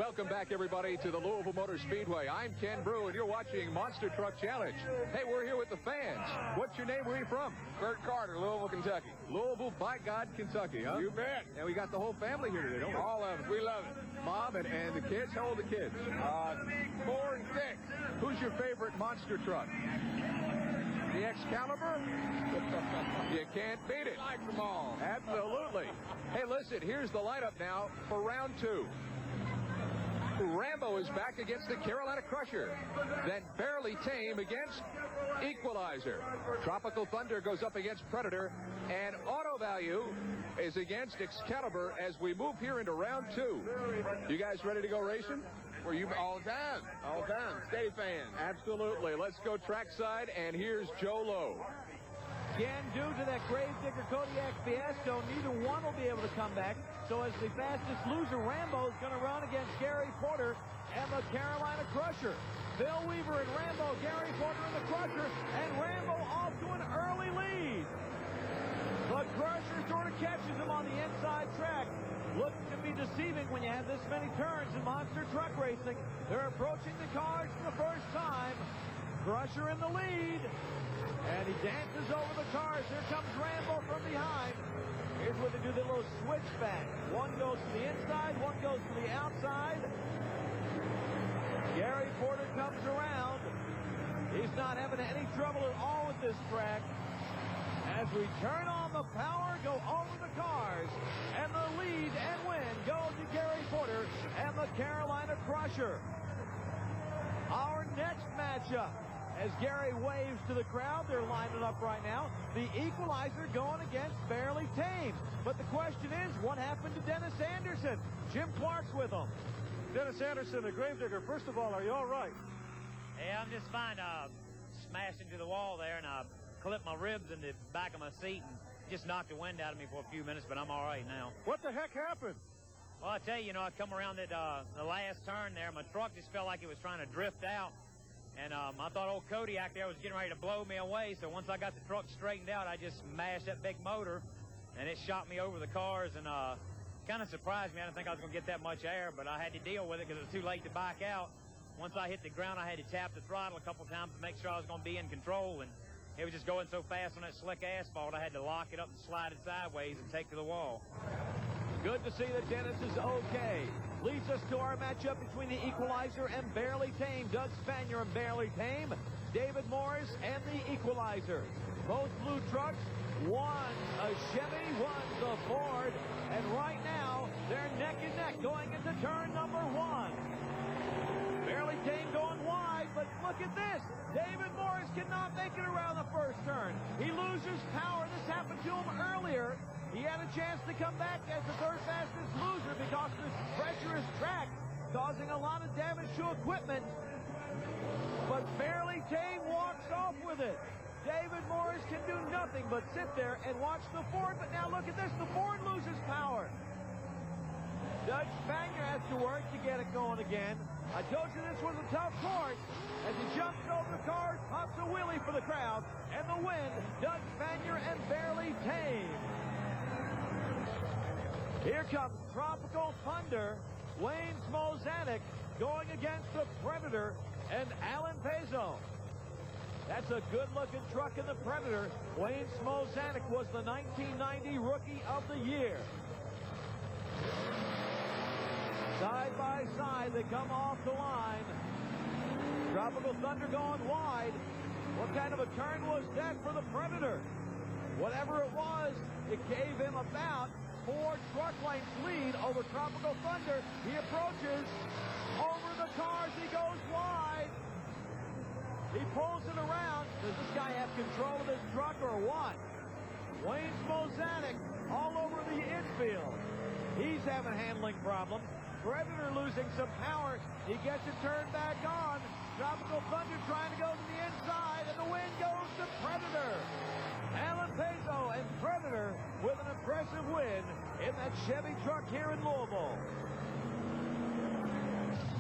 Welcome back, everybody, to the Louisville Motor Speedway. I'm Ken Brew, and you're watching Monster Truck Challenge. Hey, we're here with the fans. What's your name? Where are you from? Bert Carter, Louisville, Kentucky. Louisville, by God, Kentucky, huh? You bet. And we got the whole family here today, don't we? All of us. We love it. Mom and the kids. How old are the kids? 4 and 6. Who's your favorite monster truck? The Excalibur? You can't beat it. Like them all. Absolutely. Hey, listen, here's the lineup now for round 2. Rambo is back against the Carolina Crusher. Then Barely Tame against Equalizer. Tropical Thunder goes up against Predator. And Auto Value is against Excalibur as we move here into round 2. You guys ready to go racing? Were you all the time? All the time. Steady fan. Absolutely. Let's go trackside, and here's Joe Lowe. Again, due to that Gravedigger Kodiak fiasco, neither one will be able to come back. So as the fastest loser, Rambo is going to run against Gary Porter and the Carolina Crusher. Bill Weaver and Rambo, Gary Porter and the Crusher, and Rambo off to an early lead. The Crusher sort of catches him on the inside track. Looks to be deceiving when you have this many turns in monster truck racing. They're approaching the cars for the first time. Crusher in the lead. And he dances over the cars. Here comes Rambo from behind. Here's where they do the little switchback. One goes to the inside, one goes to the outside. Gary Porter comes around. He's not having any trouble at all with this track. As we turn on the power, go over the cars, and the lead and win go to Gary Porter and the Carolina Crusher. Our next matchup, as Gary waves to the crowd, they're lining up right now. The Equalizer going against Barely Tame. But the question is, what happened to Dennis Anderson? Jim Clark's with him. Dennis Anderson, the Gravedigger. First of all, are you all right? Hey, I'm just fine. Smashed into the wall there, and I clipped my ribs in the back of my seat and just knocked the wind out of me for a few minutes, but I'm all right now. What the heck happened? Well, I tell you, I come around that the last turn there. My truck just felt like it was trying to drift out. And I thought old Kodiak there was getting ready to blow me away. So once I got the truck straightened out, I just smashed that big motor, and it shot me over the cars and kind of surprised me. I didn't think I was going to get that much air, but I had to deal with it because it was too late to back out. Once I hit the ground, I had to tap the throttle a couple times to make sure I was going to be in control. And it was just going so fast on that slick asphalt, I had to lock it up and slide it sideways and take to the wall. Good to see that Dennis is okay. Leads us to our matchup between the Equalizer and Barely Tame. Doug Spanier and Barely Tame. David Morris and the Equalizer. Both blue trucks. One a Chevy, one's a Ford. And right now, they're neck and neck going into turn number 1. Barely Tame going wide, but look at this. David Morris cannot make it around the first turn. He loses power. This happened to him earlier. He had a chance to come back as the third fastest loser because this treacherous track causing a lot of damage to equipment. But Barely Tame walks off with it. David Morris can do nothing but sit there and watch the Ford. But now look at this. The Ford loses power. Doug Spanier has to work to get it going again. I told you this was a tough course. As he jumps over the cars, pops a wheelie for the crowd. And the win, Doug Spanier and Barely Tame. Here comes Tropical Thunder, Wayne Smozanik going against the Predator and Alan Pezo. That's a good-looking truck in the Predator. Wayne Smozanik was the 1990 Rookie of the Year. Side by side, they come off the line. Tropical Thunder going wide. What kind of a turn was that for the Predator? Whatever it was, it gave him about 4 truck lengths lead over Tropical Thunder. He approaches over the cars. He goes wide. He pulls it around. Does this guy have control of his truck or what? Wayne Smozanik all over the infield. He's having handling problems. Predator losing some power. He gets it turned back on. Tropical Thunder trying to go to the inside, and the win goes to Predator. Alan Pezo and Predator with an impressive win in that Chevy truck here in Louisville.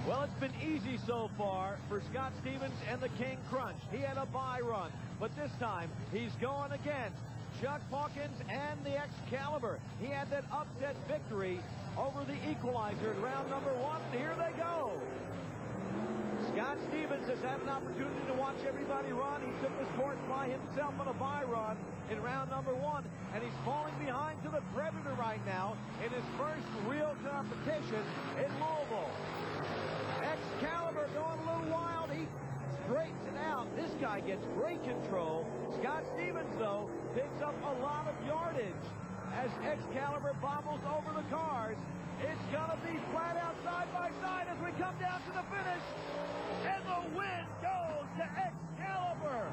Well, it's been easy so far for Scott Stevens and the King Crunch. He had a bye run, but this time he's going against Chuck Hawkins and the Excalibur. He had that upset victory over the Equalizer in round number 1. here they go. Scott Stevens has had an opportunity to watch everybody run. He took the sports by himself on a bye run in round number 1, and he's falling behind to the Predator right now in his first real competition in Louisville. Excalibur going a little wild. He straightens it out. This guy gets great control. Scott Stevens, though, picks up a lot of yardage as Excalibur bobbles over the cars. It's going to be flat out side by side as we come down to the finish. And the win goes to Excalibur.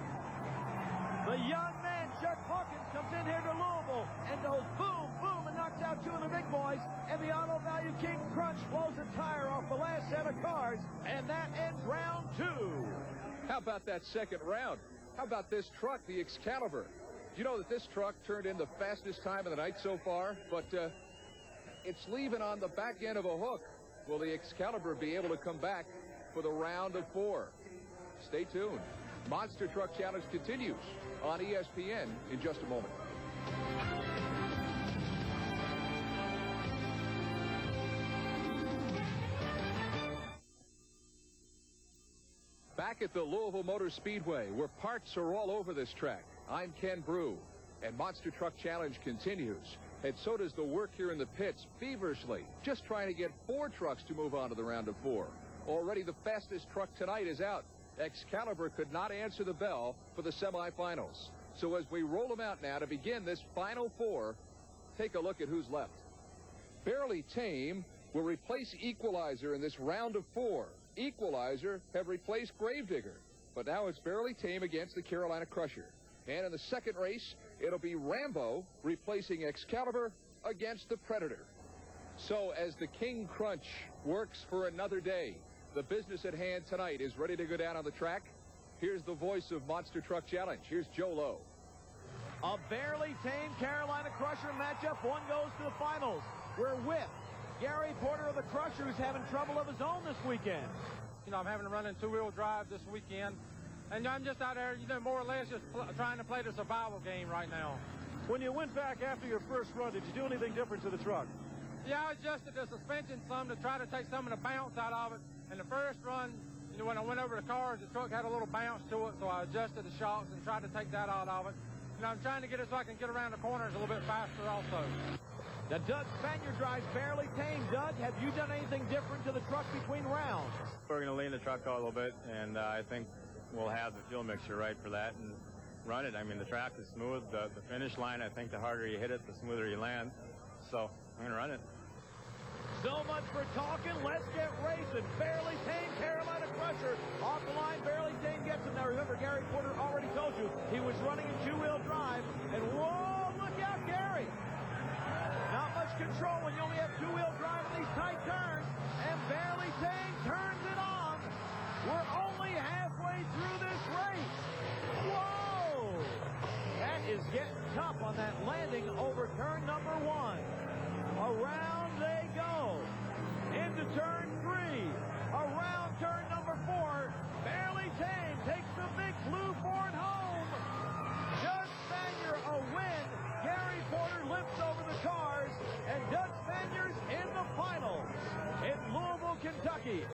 The young man, Chuck Hawkins, comes in here to Louisville and goes boom, boom, and knocks out 2 of the big boys. And the Auto Value King Crunch blows a tire off the last set of cars. And that ends round 2. How about that second round? How about this truck, the Excalibur? You know that this truck turned in the fastest time of the night so far, but it's leaving on the back end of a hook. Will the Excalibur be able to come back for the round of 4? Stay tuned. Monster Truck Challenge continues on ESPN in just a moment. Back at the Louisville Motor Speedway, where parts are all over this track, I'm Ken Brew, and Monster Truck Challenge continues. And so does the work here in the pits feverishly, just trying to get 4 trucks to move on to the round of 4. Already the fastest truck tonight is out. Excalibur could not answer the bell for the semifinals. So as we roll them out now to begin this final 4, take a look at who's left. Barely Tame will replace Equalizer in this round of 4. Equalizer have replaced Gravedigger, but now it's Barely Tame against the Carolina Crusher. And in the second race, it'll be Rambo replacing Excalibur against the Predator. So as the King Crunch works for another day, the business at hand tonight is ready to go down on the track. Here's the voice of Monster Truck Challenge. Here's Joe Lowe. A Barely Tame Carolina Crusher matchup. One goes to the finals. We're with Gary Porter of the Crusher, who's having trouble of his own this weekend. You know, I'm having to run in 2-wheel drive this weekend. And I'm just out there, you know, more or less just trying to play the survival game right now. When you went back after your first run, did you do anything different to the truck? Yeah, I adjusted the suspension some to try to take some of the bounce out of it. And the first run, you know, when I went over the cars, the truck had a little bounce to it, so I adjusted the shocks and tried to take that out of it. You know, I'm trying to get it so I can get around the corners a little bit faster also. Now, Doug Spanier drives Barely Tame. Doug, have you done anything different to the truck between rounds? We're going to lean the truck out a little bit, and I think we'll have the fuel mixture right for that and run it. I mean, the track is smooth. The finish line, I think the harder you hit it, the smoother you land. So I'm going to run it. So much for talking. Let's get racing. Barely Tame, Carolina Crusher. Off the line, Barely Tame gets him. Now, remember, Gary Porter already told you he was running in 2-wheel drive. And, whoa, look out, Gary. Not much control when you only have 2-wheel drive in these tight turns. And Barely Tame turns it on. We're only halfway through this race. Whoa! That is getting tough on that landing over turn number 1. Around they go. Into turn 3. Around turn number 4. Barely Tame takes the big blue Ford